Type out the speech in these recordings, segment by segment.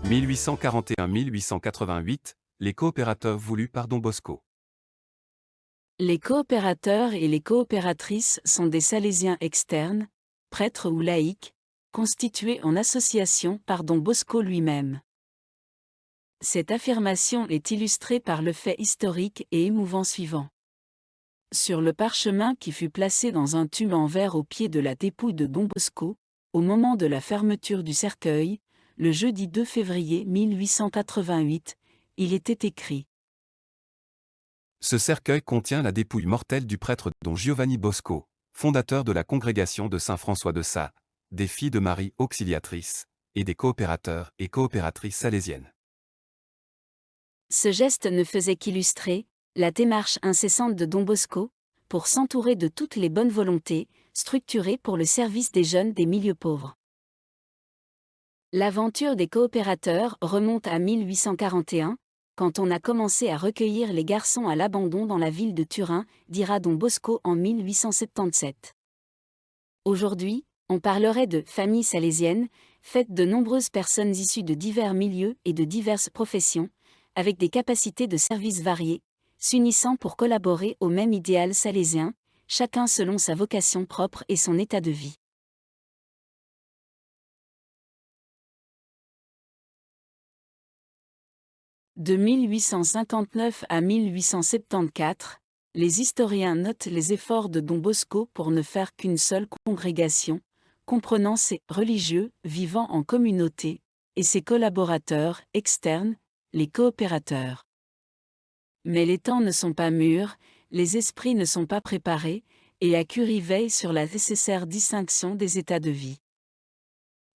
1841-1888, les coopérateurs voulus par Don Bosco. Les coopérateurs et les coopératrices sont des Salésiens externes, prêtres ou laïcs, constitués en association par Don Bosco lui-même. Cette affirmation est illustrée par le fait historique et émouvant suivant. Sur le parchemin qui fut placé dans un tube en verre au pied de la dépouille de Don Bosco, au moment de la fermeture du cercueil, le jeudi 2 février 1888, il était écrit : Ce cercueil contient la dépouille mortelle du prêtre Don Giovanni Bosco, fondateur de la congrégation de Saint-François de Sales, des filles de Marie Auxiliatrice, et des coopérateurs et coopératrices salésiennes. Ce geste ne faisait qu'illustrer la démarche incessante de Don Bosco pour s'entourer de toutes les bonnes volontés, structurées pour le service des jeunes des milieux pauvres. L'aventure des coopérateurs remonte à 1841, quand on a commencé à recueillir les garçons à l'abandon dans la ville de Turin, dira Don Bosco en 1877. Aujourd'hui, on parlerait de famille salésienne, faite de nombreuses personnes issues de divers milieux et de diverses professions, avec des capacités de service variées, s'unissant pour collaborer au même idéal salésien, chacun selon sa vocation propre et son état de vie. De 1859 à 1874, les historiens notent les efforts de Don Bosco pour ne faire qu'une seule congrégation, comprenant ses religieux vivant en communauté, et ses collaborateurs externes, les coopérateurs. Mais les temps ne sont pas mûrs, les esprits ne sont pas préparés, et la curie veille sur la nécessaire distinction des états de vie.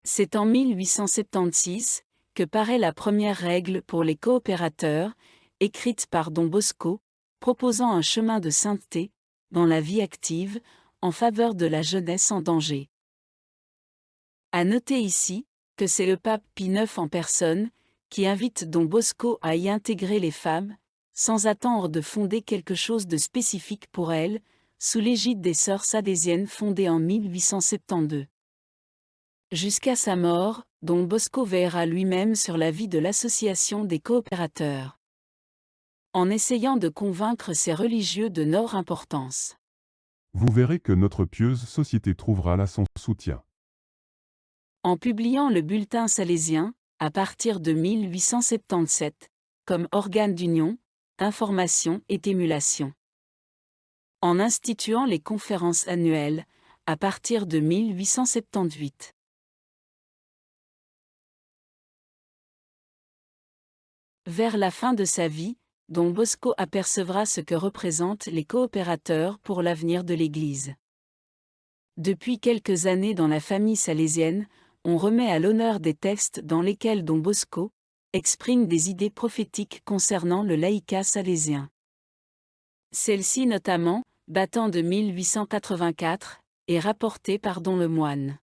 C'est en 1876 que paraît la première règle pour les coopérateurs, écrite par Don Bosco, proposant un chemin de sainteté, dans la vie active, en faveur de la jeunesse en danger. À noter ici, que c'est le pape Pie IX en personne, qui invite Don Bosco à y intégrer les femmes, sans attendre de fonder quelque chose de spécifique pour elles, sous l'égide des Sœurs salésiennes fondées en 1872. Jusqu'à sa mort, Don Bosco veillera lui-même sur la vie de l'association des coopérateurs, en essayant de convaincre ces religieux de leur importance. Vous verrez que notre pieuse société trouvera là son soutien. En publiant le bulletin salésien, à partir de 1877, comme organe d'union, d'information et d'émulation. En instituant les conférences annuelles, à partir de 1878. Vers la fin de sa vie, Don Bosco apercevra ce que représentent les coopérateurs pour l'avenir de l'Église. Depuis quelques années dans la famille salésienne, on remet à l'honneur des textes dans lesquels Don Bosco exprime des idées prophétiques concernant le laïcat salésien. Celle-ci notamment, datant de 1884, est rapportée par Don Lemoine.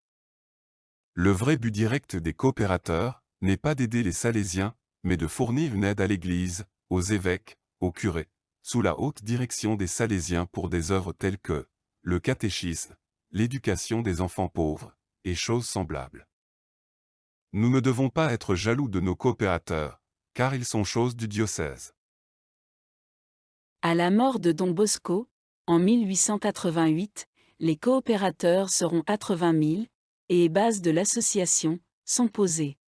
Le vrai but direct des coopérateurs n'est pas d'aider les Salésiens, mais de fournir une aide à l'Église, aux évêques, aux curés, sous la haute direction des Salésiens pour des œuvres telles que le catéchisme, l'éducation des enfants pauvres, et choses semblables. Nous ne devons pas être jaloux de nos coopérateurs, car ils sont choses du diocèse. À la mort de Don Bosco, en 1888, les coopérateurs seront 80 000, et les bases de l'association sont posées.